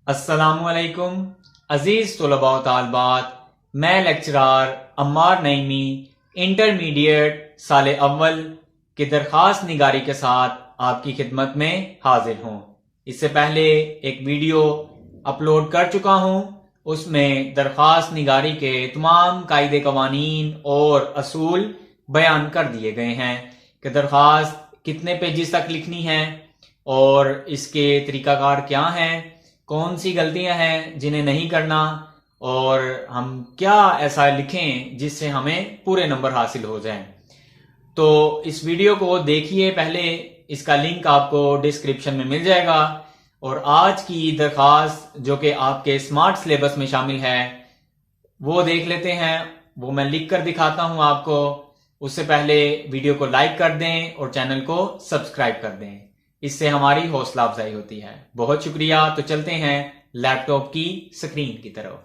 السلام علیکم عزیز طلباء و طالبات، میں لیکچرار عمار نعیمی انٹرمیڈیٹ سال اول کی درخواست نگاری کے ساتھ آپ کی خدمت میں حاضر ہوں۔ اس سے پہلے ایک ویڈیو اپلوڈ کر چکا ہوں، اس میں درخواست نگاری کے تمام قاعدے قوانین اور اصول بیان کر دیے گئے ہیں کہ درخواست کتنے پیجز تک لکھنی ہے اور اس کے طریقہ کار کیا ہیں، کون سی غلطیاں ہیں جنہیں نہیں کرنا، اور ہم کیا ایسا لکھیں جس سے ہمیں پورے نمبر حاصل ہو جائیں۔ تو اس ویڈیو کو دیکھیے پہلے، اس کا لنک آپ کو ڈسکرپشن میں مل جائے گا، اور آج کی درخواست جو کہ آپ کے اسمارٹ سلیبس میں شامل ہے وہ دیکھ لیتے ہیں۔ وہ میں لکھ کر دکھاتا ہوں آپ کو۔ اس سے پہلے ویڈیو کو لائک کر دیں اور چینل کو سبسکرائب کر دیں، اس سے ہماری حوصلہ افزائی ہوتی ہے۔ بہت شکریہ۔ تو چلتے ہیں لیپ ٹاپ کی سکرین کی طرف۔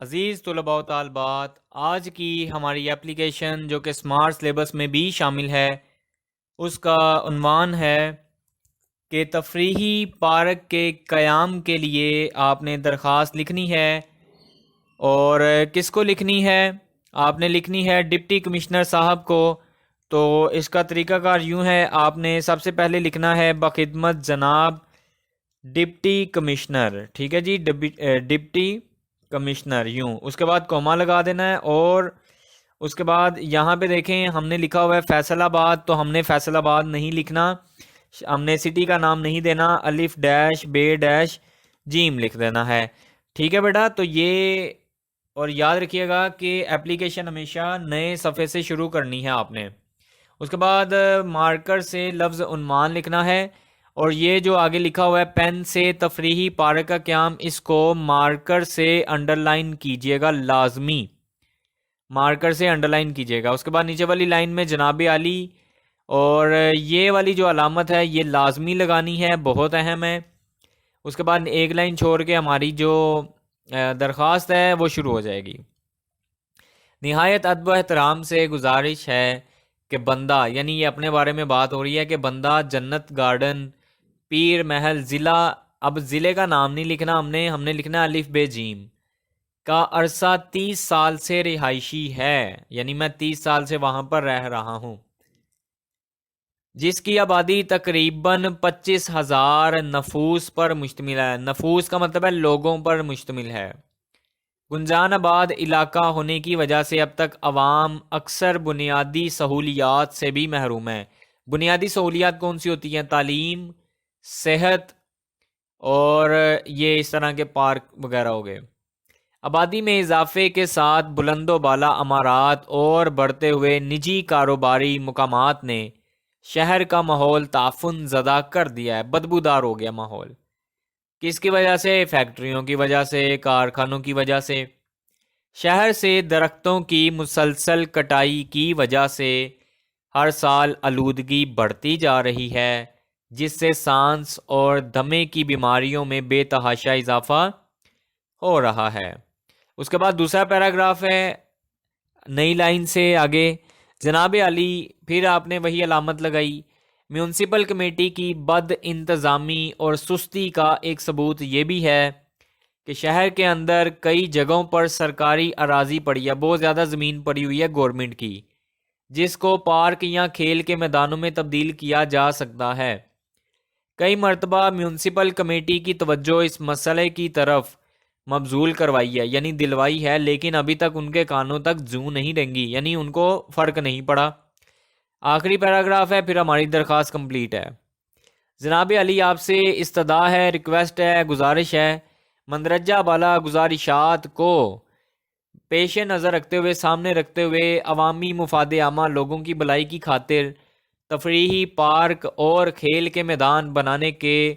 عزیز طلباء و طالبات، آج کی ہماری اپلیکیشن جو کہ اسمارٹ سلیبس میں بھی شامل ہے، اس کا عنوان ہے کہ تفریحی پارک کے قیام کے لیے آپ نے درخواست لکھنی ہے۔ اور کس کو لکھنی ہے؟ آپ نے لکھنی ہے ڈپٹی کمشنر صاحب کو۔ تو اس کا طریقہ کار یوں ہے، آپ نے سب سے پہلے لکھنا ہے بخدمت جناب ڈپٹی کمشنر، ٹھیک ہے جی، ڈپٹی کمشنر، یوں، اس کے بعد کوما لگا دینا ہے، اور اس کے بعد یہاں پہ دیکھیں ہم نے لکھا ہوا ہے فیصل آباد، تو ہم نے فیصل آباد نہیں لکھنا، ہم نے سٹی کا نام نہیں دینا، الف ڈیش بے ڈیش جیم لکھ دینا ہے، ٹھیک ہے بیٹا۔ تو یہ، اور یاد رکھیے گا کہ ایپلیکیشن ہمیشہ نئے صفحے سے شروع کرنی ہے آپ نے۔ اس کے بعد مارکر سے لفظ عنوان لکھنا ہے، اور یہ جو آگے لکھا ہوا ہے پین سے تفریحی پارک کا قیام، اس کو مارکر سے انڈر لائن کیجیے گا، لازمی مارکر سے انڈر لائن کیجیے گا۔ اس کے بعد نیچے والی لائن میں جناب عالی، اور یہ والی جو علامت ہے یہ لازمی لگانی ہے، بہت اہم ہے۔ اس کے بعد ایک لائن چھوڑ کے ہماری جو درخواست ہے وہ شروع ہو جائے گی۔ نہایت ادب و احترام سے گزارش ہے کہ بندہ، یعنی یہ اپنے بارے میں بات ہو رہی ہے کہ بندہ جنت گارڈن پیر محل ضلع، اب ضلع کا نام نہیں لکھنا ہم نے لکھنا الف بے جیم، کا عرصہ 30 سال سے رہائشی ہے، یعنی میں 30 سال سے وہاں پر رہ رہا ہوں، جس کی آبادی تقریباً 25,000 نفوس پر مشتمل ہے۔ نفوس کا مطلب ہے لوگوں پر مشتمل ہے۔ گنجان آباد علاقہ ہونے کی وجہ سے اب تک عوام اکثر بنیادی سہولیات سے بھی محروم ہے۔ بنیادی سہولیات کون سی ہوتی ہیں؟ تعلیم، صحت، اور یہ اس طرح کے پارک وغیرہ ہو گئے۔ آبادی میں اضافے کے ساتھ بلند و بالا عمارات اور بڑھتے ہوئے نجی کاروباری مقامات نے شہر کا ماحول تعفن زدہ کر دیا ہے، بدبودار ہو گیا ماحول۔ کس کی وجہ سے؟ فیکٹریوں کی وجہ سے، کارخانوں کی وجہ سے، شہر سے درختوں کی مسلسل کٹائی کی وجہ سے ہر سال آلودگی بڑھتی جا رہی ہے، جس سے سانس اور دمے کی بیماریوں میں بے تحاشا اضافہ ہو رہا ہے۔ اس کے بعد دوسرا پیراگراف ہے نئی لائن سے آگے، جناب علی، پھر آپ نے وہی علامت لگائی۔ میونسپل کمیٹی کی بد انتظامی اور سستی کا ایک ثبوت یہ بھی ہے کہ شہر کے اندر کئی جگہوں پر سرکاری اراضی پڑی ہے، بہت زیادہ زمین پڑی ہوئی ہے گورنمنٹ کی، جس کو پارک یا کھیل کے میدانوں میں تبدیل کیا جا سکتا ہے۔ کئی مرتبہ میونسپل کمیٹی کی توجہ اس مسئلے کی طرف مبذول کروائی ہے، یعنی دلوائی ہے، لیکن ابھی تک ان کے کانوں تک جوں نہیں رنگی، یعنی ان کو فرق نہیں پڑا۔ آخری پیراگراف ہے، پھر ہماری درخواست کمپلیٹ ہے۔ جناب علی، آپ سے استدعا ہے، ریکویسٹ ہے، گزارش ہے، مندرجہ بالا گزارشات کو پیش نظر رکھتے ہوئے، سامنے رکھتے ہوئے، عوامی مفاد عامہ، لوگوں کی بھلائی کی خاطر تفریحی پارک اور کھیل کے میدان بنانے کے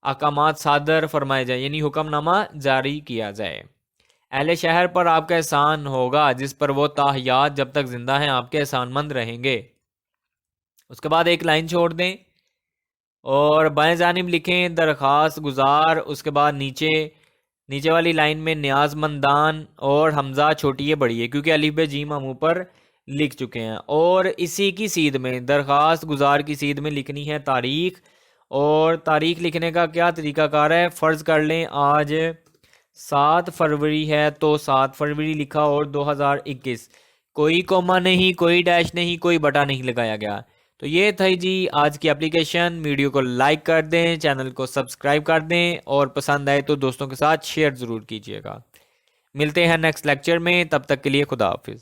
احکامات صادر فرمائے جائیں، یعنی حکم نامہ جاری کیا جائے۔ اہل شہر پر آپ کا احسان ہوگا، جس پر وہ تا حیات جب تک زندہ ہیں آپ کے احسان مند رہیں گے۔ اس کے بعد ایک لائن چھوڑ دیں اور بائیں جانب لکھیں درخواست گزار، اس کے بعد نیچے والی لائن میں نیاز مندان اور حمزہ چھوٹی ہے بڑی ہے، کیونکہ الف بے جیم ہم اوپر لکھ چکے ہیں، اور اسی کی سید میں، درخواست گزار کی سید میں لکھنی ہے تاریخ، اور تاریخ لکھنے کا کیا طریقہ کار ہے؟ فرض کر لیں آج 7 فروری ہے تو 7 فروری لکھا اور 2021، کوئی کوما نہیں، کوئی ڈیش نہیں، کوئی بٹا نہیں لگایا گیا۔ تو یہ تھا جی آج کی اپلیکیشن۔ ویڈیو کو لائک کر دیں، چینل کو سبسکرائب کر دیں، اور پسند آئے تو دوستوں کے ساتھ شیئر ضرور کیجیے گا۔ ملتے ہیں نیکسٹ لیکچر میں، تب تک کے لیے خدا حافظ۔